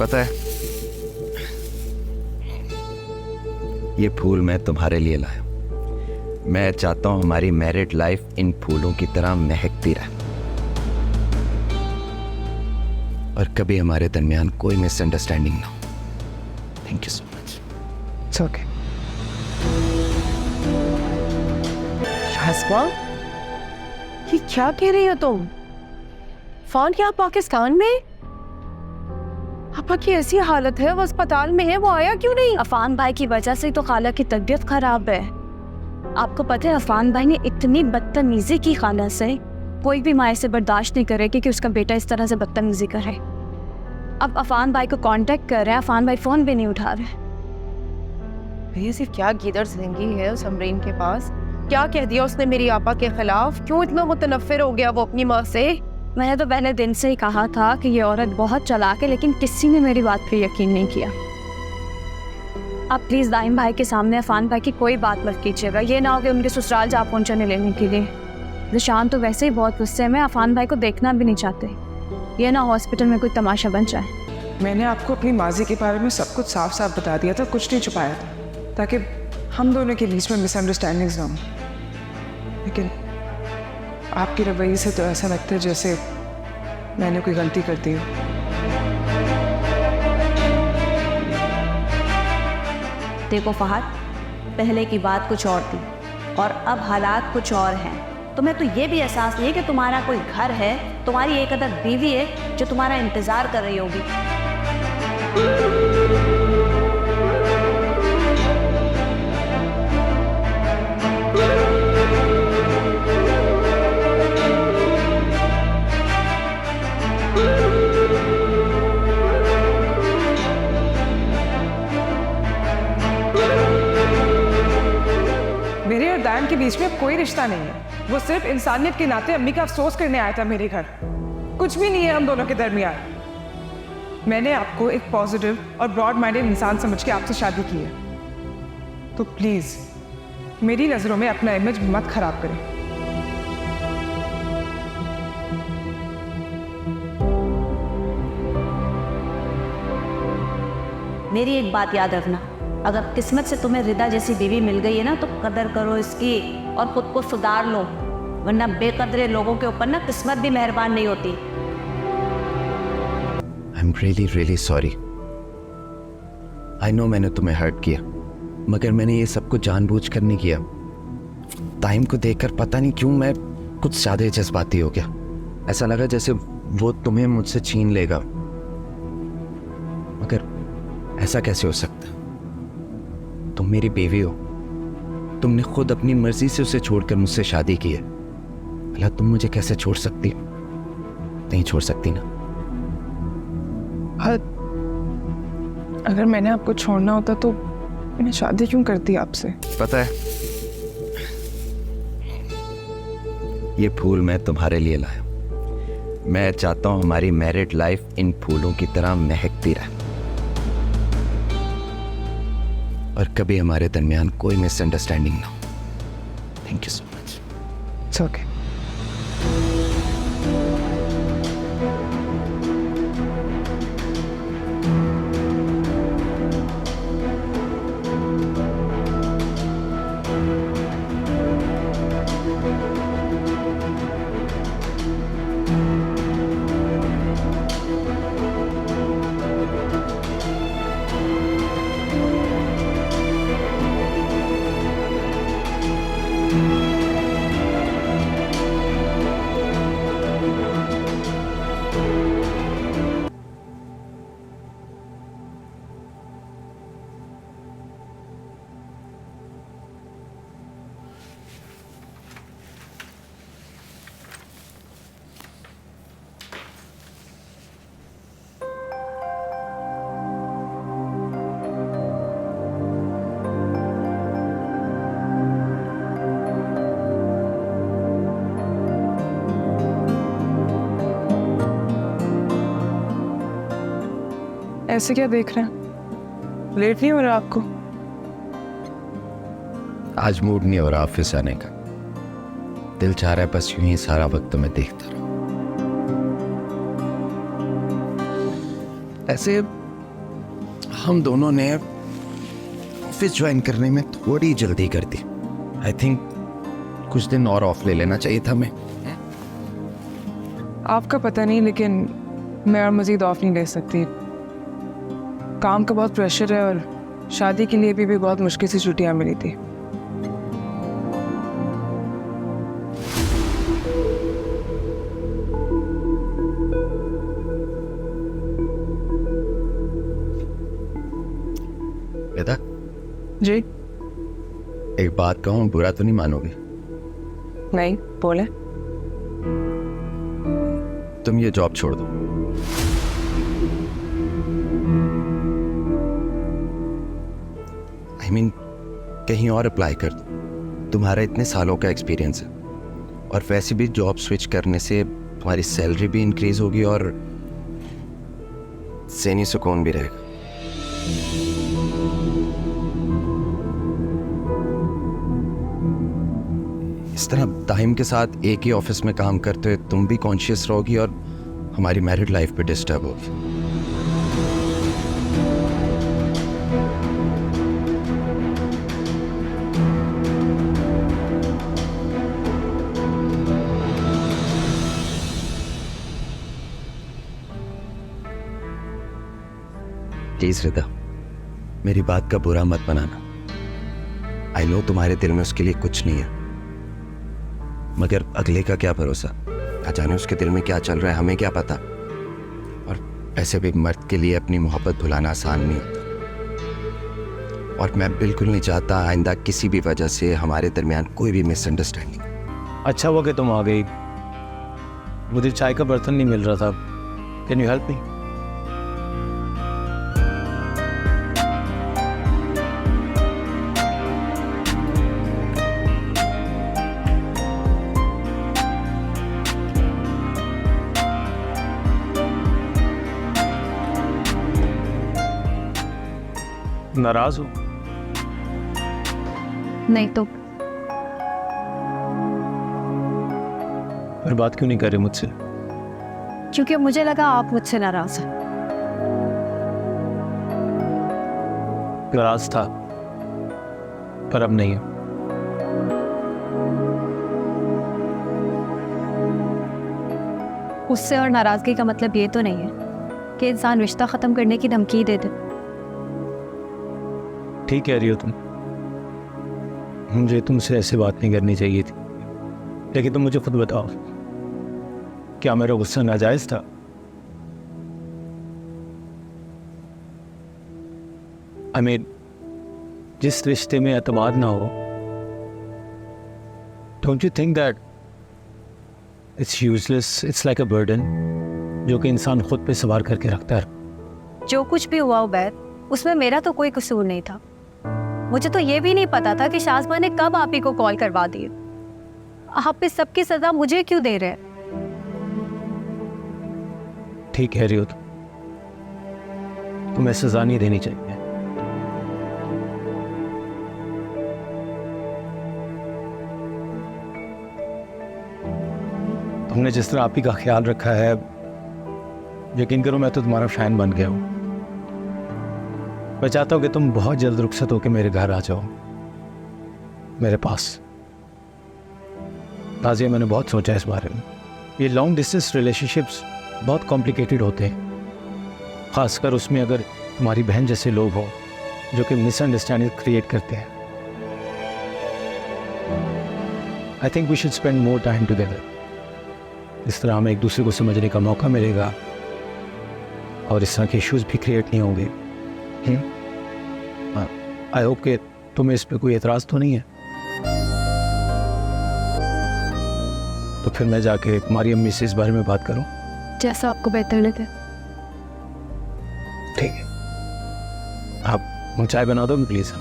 पता है, ये फूल मैं तुम्हारे लिए लाया। मैं चाहता हूं हमारी मैरिड लाइफ इन फूलों की तरह महकती रहे और कभी हमारे दरमियान कोई मिसअंडरस्टैंडिंग ना हो। Thank you so much. It's okay. Shazma, ये क्या कह रही हो तुम? फोन क्या पाकिस्तान में? पापा की ऐसी हालत है, वो अस्पताल में है, वो आया क्यों नहीं? अफान भाई की वजह से तो खाला की तबीयत खराब है। आपको पता है अफान भाई ने इतनी बदतमीजी की खाला से, कोई भी माँ से बर्दाश्त नहीं करेगी कि उसका बेटा इस तरह से बदतमीजी करे। अब अफान भाई को कांटेक्ट कर रहे हैं, अफान भाई फोन भी नहीं उठा रहे। ये सिर्फ क्या गीदड़ जिंदगी है उस अमरीन के पास? क्या कह दिया उसने मेरी आपा के खिलाफ? क्यों इतना मुतनफ्फिर हो गया वो अपनी माँ से? मैंने तो पहले दिन से ही कहा था कि ये औरत बहुत चालाक है, लेकिन किसी ने मेरी बात पे यकीन नहीं किया। आप प्लीज दाइम भाई के सामने अफान भाई की कोई बात मत कीजिएगा। ये ना हो कि उनके ससुराल जा पहुंचने लेने के लिए। निशान तो वैसे ही बहुत गुस्से में, अफान भाई को देखना भी नहीं चाहते। ये ना हॉस्पिटल में कोई तमाशा बन जाए। मैंने आपको अपनी माजी के बारे में सब कुछ साफ साफ बता दिया था, कुछ नहीं छुपाया था, ताकि हम दोनों के बीच में मिसअंडरस्टैंडिंग्स ना हो। लेकिन आपके रवैये से तो ऐसा लगता है जैसे मैंने कोई गलती कर दी हो। देखो फहद, पहले की बात कुछ और थी और अब हालात कुछ और हैं। तुम्हें तो ये भी एहसास नहीं है कि तुम्हारा कोई घर है, तुम्हारी एक अदद बीवी है जो तुम्हारा इंतजार कर रही होगी। मेरे और दायम के बीच में कोई रिश्ता नहीं है। वो सिर्फ इंसानियत के नाते अम्मी का अफसोस करने आया था मेरे घर। कुछ भी नहीं है हम दोनों के दरमियान। मैंने आपको एक पॉजिटिव और ब्रॉड माइंडेड इंसान समझ के आपसे शादी की है, तो प्लीज मेरी नजरों में अपना इमेज मत खराब करें। मेरी एक बात याद रखना, अगर किस्मत से तुम्हें रिदा जैसी बीवी मिल गई है ना, तो कदर करो इसकी और खुद को सुधार लो, वरना बेकदरे लोगों के ऊपर ना किस्मत भी मेहरबान नहीं होती। I am really really sorry. I know मैंने तुम्हें हर्ट किया, मगर मैंने ये सब कुछ जानबूझकर नहीं किया। टाइम को देखकर पता नहीं क्यों मैं कुछ ज्यादा जज्बाती हो गया। ऐसा लगा जैसे वो तुम्हें मुझसे छीन लेगा, मगर ऐसा कैसे हो सकता? तुम मेरी बीवी हो, तुमने खुद अपनी मर्जी से उसे छोड़कर मुझसे शादी की है। भला तुम मुझे कैसे छोड़ सकती हो? नहीं छोड़ सकती ना। अगर मैंने आपको छोड़ना होता तो मैंने शादी क्यों करती आपसे? पता है, ये फूल मैं तुम्हारे लिए लाया। मैं चाहता हूं हमारी मैरिड लाइफ इन फूलों की तरह महकती रहे और कभी हमारे दरमियान कोई मिसअंडरस्टैंडिंग ना हो। Thank you so much. It's okay. ऐसे क्या देख रहे हैं? लेट नहीं हो रहा आपको? आज मूड नहीं हो रहा ऑफिस आने का। दिल चाह रहा है बस यूं ही सारा वक्त तो मैं देखता रहूं। ऐसे हम दोनों ने ऑफिस ज्वाइन करने में थोड़ी जल्दी कर दी। आई थिंक कुछ दिन और ऑफ ले लेना चाहिए था हमें। आपका पता नहीं, लेकिन मैं और मज़ीद ऑफ नहीं ले सकती। काम का बहुत प्रेशर है और शादी के लिए भी बहुत मुश्किल से छुट्टियां मिली थी। बेटा जी एक बात कहूँ, बुरा तो नहीं मानोगे? नहीं, बोले। तुम ये जॉब छोड़ दो। आई मीन कहीं और अप्लाई कर दो। तुम्हारा इतने सालों का एक्सपीरियंस है और वैसे भी जॉब स्विच करने से तुम्हारी सैलरी भी इंक्रीज होगी और ज़हनी सुकून भी रहेगा। इस तरह टाइम के साथ एक ही ऑफिस में काम करते हुए तुम भी कॉन्शियस रहोगी और हमारी मैरिड लाइफ पे डिस्टर्ब होगी। प्लीज रिदा, मेरी बात का बुरा मत बनाना। आई नो तुम्हारे दिल में उसके लिए कुछ नहीं है, मगर अगले का क्या भरोसा, ना जाने उसके दिल में क्या चल रहा है, हमें क्या पता। और ऐसे भी मर्द के लिए अपनी मोहब्बत भुलाना आसान नहीं होता। और मैं बिल्कुल नहीं चाहता आइंदा किसी भी वजह से हमारे दरमियान कोई भी मिसअंडरस्टैंडिंग। अच्छा हुआ कि तुम आ गई, मुझे चाय का बर्तन नहीं मिल रहा था। Can you help me? नाराज हो? नहीं तो फिर बात क्यों नहीं कर रहे मुझसे? क्योंकि मुझे लगा आप मुझसे नाराज हैं। नाराज था पर अब नहीं है। गुस्से और नाराजगी का मतलब ये तो नहीं है कि इंसान रिश्ता खत्म करने की धमकी दे दे। ठीक कह रही हो तुम, मुझे तुमसे ऐसे बात नहीं करनी चाहिए थी। लेकिन तुम मुझे खुद बताओ, क्या मेरा गुस्सा नाजायज था? आई मीन जिस रिश्ते में एतमाद ना हो, don't you think that it's useless, it's like a burden जो कि इंसान खुद पे सवार करके रखता है। जो कुछ भी हुआ उबैद, उसमें मेरा तो कोई कसूर नहीं था। मुझे तो ये भी नहीं पता था कि शाज़मा ने कब आप ही को कॉल करवा दी। आप इस सब की सजा मुझे क्यों दे रहे हैं? ठीक कह रही हो तुम्हें सजा नहीं देनी चाहिए। तुमने जिस तरह आप ही का ख्याल रखा है, यकीन करो मैं तो तुम्हारा फैन बन गया हूं। मैं चाहता हूं कि तुम बहुत जल्द रुखसत होकर मेरे घर आ जाओ, मेरे पास। ताज़िया, मैंने बहुत सोचा इस बारे में। ये लॉन्ग डिस्टेंस रिलेशनशिप्स बहुत कॉम्प्लिकेटेड होते हैं, ख़ासकर उसमें अगर तुम्हारी बहन जैसे लोग हों जो कि मिसअंडरस्टैंडिंग क्रिएट करते हैं। I think we should spend more time together. इस तरह हमें एक दूसरे को समझने का मौका मिलेगा और इस तरह के इश्यूज़ भी क्रिएट नहीं होंगे। आई होप कि तुम्हें इस पे कोई एतराज़ तो नहीं है। तो फिर मैं जाके तुम्हारी अम्मी से इस बारे में बात करूं? जैसा आपको बेहतर लगे। ठीक है, आप चाय बना दो प्लीज़।